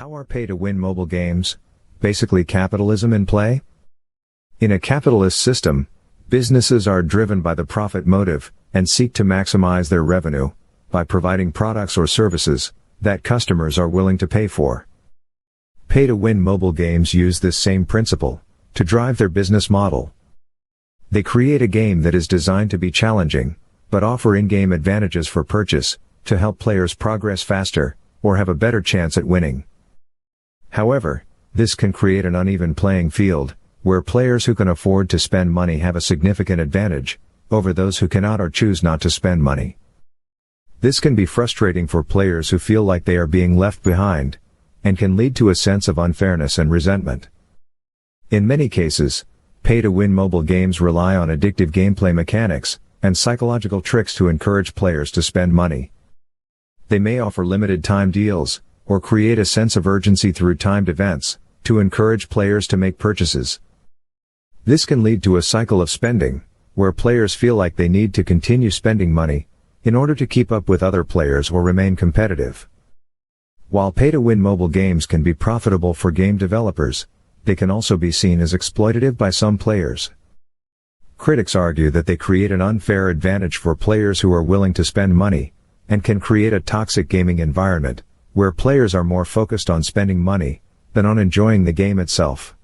How are pay-to-win mobile games, basically capitalism, in play? In a capitalist system, businesses are driven by the profit motive and seek to maximize their revenue by providing products or services that customers are willing to pay for. Pay-to-win mobile games use this same principle to drive their business model. They create a game that is designed to be challenging, but offer in-game advantages for purchase to help players progress faster or have a better chance at winning. However, this can create an uneven playing field, where players who can afford to spend money have a significant advantage over those who cannot or choose not to spend money. This can be frustrating for players who feel like they are being left behind, and can lead to a sense of unfairness and resentment. In many cases, pay-to-win mobile games rely on addictive gameplay mechanics and psychological tricks to encourage players to spend money. They may offer limited-time deals, or create a sense of urgency through timed events, to encourage players to make purchases. This can lead to a cycle of spending, where players feel like they need to continue spending money in order to keep up with other players or remain competitive. While pay-to-win mobile games can be profitable for game developers, they can also be seen as exploitative by some players. Critics argue that they create an unfair advantage for players who are willing to spend money, and can create a toxic gaming environment, where players are more focused on spending money than on enjoying the game itself.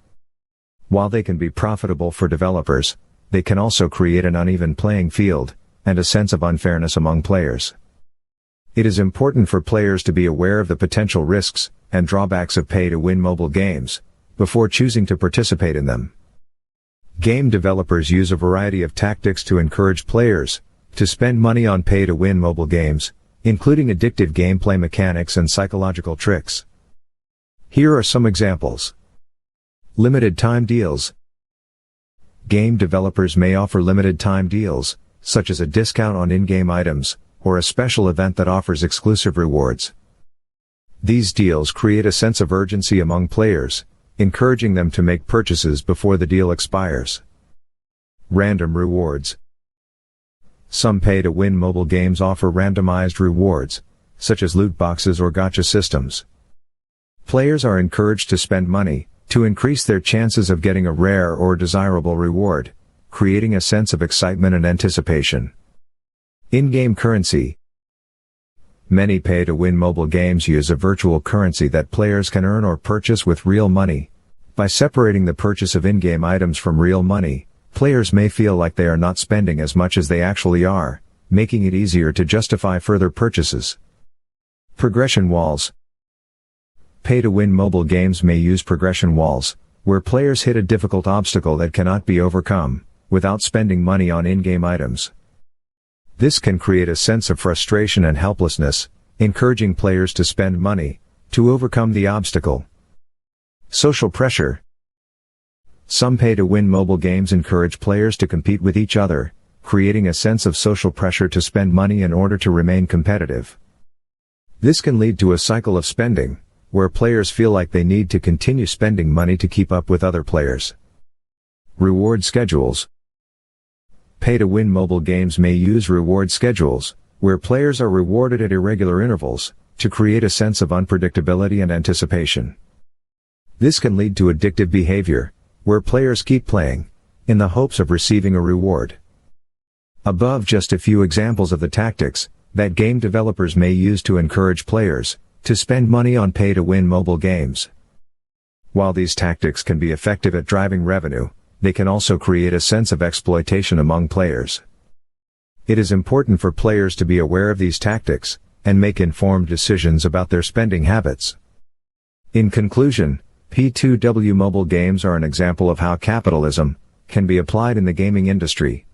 While they can be profitable for developers, they can also create an uneven playing field and a sense of unfairness among players. It is important for players to be aware of the potential risks and drawbacks of pay-to-win mobile games before choosing to participate in them. Game developers use a variety of tactics to encourage players to spend money on pay-to-win mobile games, including addictive gameplay mechanics and psychological tricks. Here are some examples. Limited time deals. Game developers may offer limited time deals, such as a discount on in-game items, or a special event that offers exclusive rewards. These deals create a sense of urgency among players, encouraging them to make purchases before the deal expires. Random rewards. Some pay-to-win mobile games offer randomized rewards, such as loot boxes or gacha systems. Players are encouraged to spend money to increase their chances of getting a rare or desirable reward, creating a sense of excitement and anticipation. In-game currency. Many pay-to-win mobile games use a virtual currency that players can earn or purchase with real money. By separating the purchase of in-game items from real money, players may feel like they are not spending as much as they actually are, making it easier to justify further purchases. Progression walls. Pay-to-win mobile games may use progression walls, where players hit a difficult obstacle that cannot be overcome without spending money on in-game items. This can create a sense of frustration and helplessness, encouraging players to spend money to overcome the obstacle. Social pressure. Some pay-to-win mobile games encourage players to compete with each other, creating a sense of social pressure to spend money in order to remain competitive. This can lead to a cycle of spending, where players feel like they need to continue spending money to keep up with other players. Reward schedules. Pay-to-win mobile games may use reward schedules, where players are rewarded at irregular intervals, to create a sense of unpredictability and anticipation. This can lead to addictive behavior, where players keep playing in the hopes of receiving a reward. Above just a few examples of the tactics that game developers may use to encourage players to spend money on pay-to-win mobile games. While these tactics can be effective at driving revenue, they can also create a sense of exploitation among players. It is important for players to be aware of these tactics and make informed decisions about their spending habits. In conclusion, P2W mobile games are an example of how capitalism can be applied in the gaming industry.